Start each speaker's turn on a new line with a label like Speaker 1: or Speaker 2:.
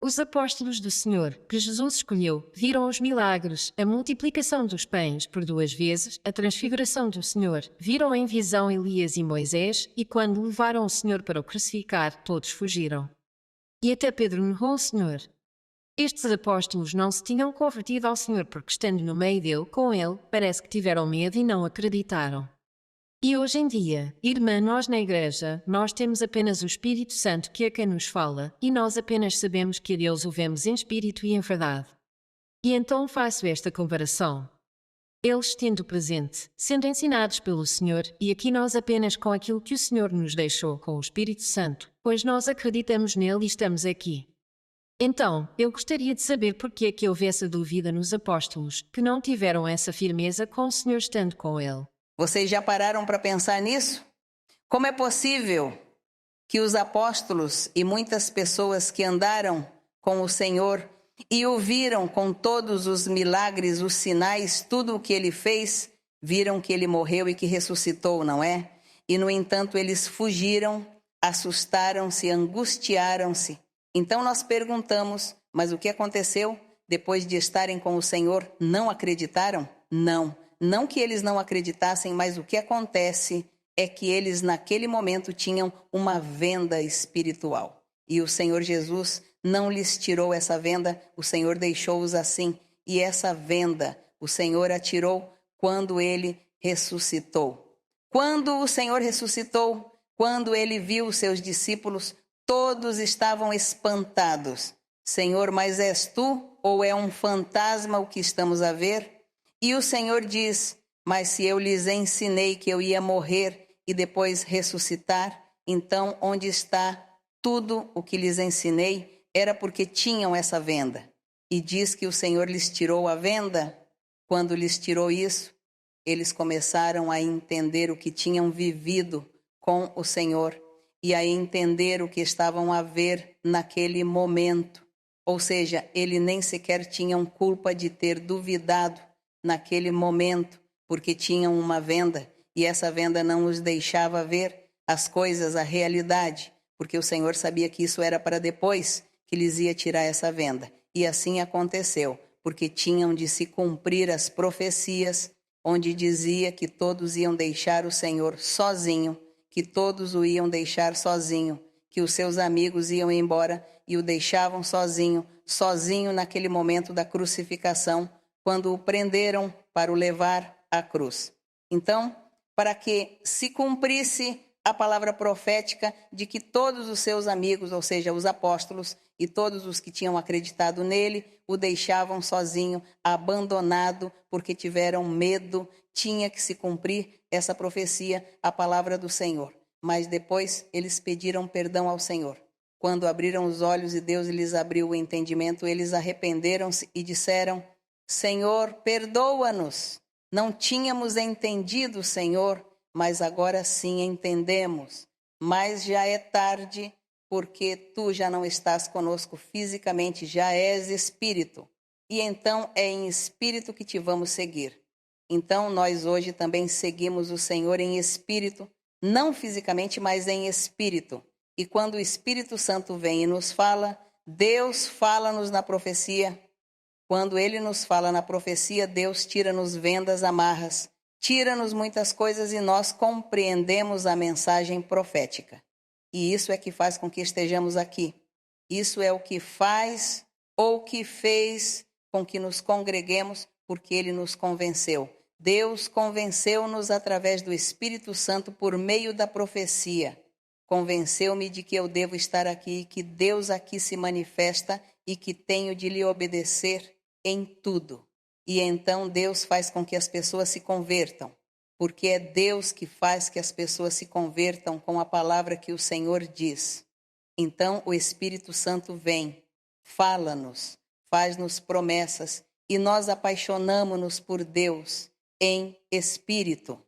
Speaker 1: Os apóstolos do Senhor, que Jesus escolheu, viram os milagres, a multiplicação dos pães por 2 vezes, a transfiguração do Senhor. Viram em visão Elias e Moisés, e quando levaram o Senhor para o crucificar, todos fugiram. E até Pedro negou o Senhor. Estes apóstolos não se tinham convertido ao Senhor porque, estando no meio dele, com ele, parece que tiveram medo e não acreditaram. E hoje em dia, irmã, nós na igreja, nós temos apenas o Espírito Santo que é quem nos fala, e nós apenas sabemos que a Deus o vemos em espírito e em verdade. E então faço esta comparação. Eles tendo presente, sendo ensinados pelo Senhor, e aqui nós apenas com aquilo que o Senhor nos deixou com o Espírito Santo, pois nós acreditamos nele e estamos aqui. Então, eu gostaria de saber porque é que houve essa dúvida nos apóstolos, que não tiveram essa firmeza com o Senhor estando com ele.
Speaker 2: Vocês já pararam para pensar nisso? Como é possível que os apóstolos e muitas pessoas que andaram com o Senhor e o viram com todos os milagres, os sinais, tudo o que ele fez, viram que ele morreu e que ressuscitou, não é? E, no entanto, eles fugiram, assustaram-se, angustiaram-se. Então nós perguntamos, mas o que aconteceu? Depois de estarem com o Senhor, não acreditaram? Não. Não que eles não acreditassem, mas o que acontece é que eles naquele momento tinham uma venda espiritual. E o Senhor Jesus não lhes tirou essa venda, o Senhor deixou-os assim. E essa venda o Senhor a tirou quando ele ressuscitou. Quando o Senhor ressuscitou, quando ele viu os seus discípulos, todos estavam espantados. Senhor, mas és tu ou é um fantasma o que estamos a ver? E o Senhor diz, mas se eu lhes ensinei que eu ia morrer e depois ressuscitar, então onde está tudo o que lhes ensinei? Era porque tinham essa venda. E diz que o Senhor lhes tirou a venda. Quando lhes tirou isso, eles começaram a entender o que tinham vivido com o Senhor e a entender o que estavam a ver naquele momento. Ou seja, eles nem sequer tinham culpa de ter duvidado naquele momento, porque tinham uma venda e essa venda não os deixava ver as coisas, a realidade, porque o Senhor sabia que isso era para depois que lhes ia tirar essa venda. E assim aconteceu, porque tinham de se cumprir as profecias, onde dizia que todos iam deixar o Senhor sozinho, que todos o iam deixar sozinho, que os seus amigos iam embora e o deixavam sozinho, sozinho naquele momento da crucificação, quando o prenderam para o levar à cruz. Então, para que se cumprisse a palavra profética de que todos os seus amigos, ou seja, os apóstolos e todos os que tinham acreditado nele, o deixavam sozinho, abandonado, porque tiveram medo, tinha que se cumprir essa profecia, a palavra do Senhor. Mas depois eles pediram perdão ao Senhor. Quando abriram os olhos e Deus lhes abriu o entendimento, eles arrependeram-se e disseram, Senhor, perdoa-nos. Não tínhamos entendido, Senhor, mas agora sim entendemos. Mas já é tarde, porque tu já não estás conosco fisicamente, já és espírito. E então é em espírito que te vamos seguir. Então nós hoje também seguimos o Senhor em espírito, não fisicamente, mas em espírito. E quando o Espírito Santo vem e nos fala, Deus fala-nos na profecia. Quando ele nos fala na profecia, Deus tira-nos vendas, amarras, tira-nos muitas coisas e nós compreendemos a mensagem profética. E isso é que faz com que estejamos aqui. Isso é o que faz ou que fez com que nos congreguemos, porque ele nos convenceu. Deus convenceu-nos através do Espírito Santo por meio da profecia. Convenceu-me de que eu devo estar aqui, que Deus aqui se manifesta e que tenho de lhe obedecer em tudo. E então Deus faz com que as pessoas se convertam, porque é Deus que faz que as pessoas se convertam com a palavra que o Senhor diz. Então o Espírito Santo vem, fala-nos, faz-nos promessas e nós apaixonamo-nos por Deus em espírito.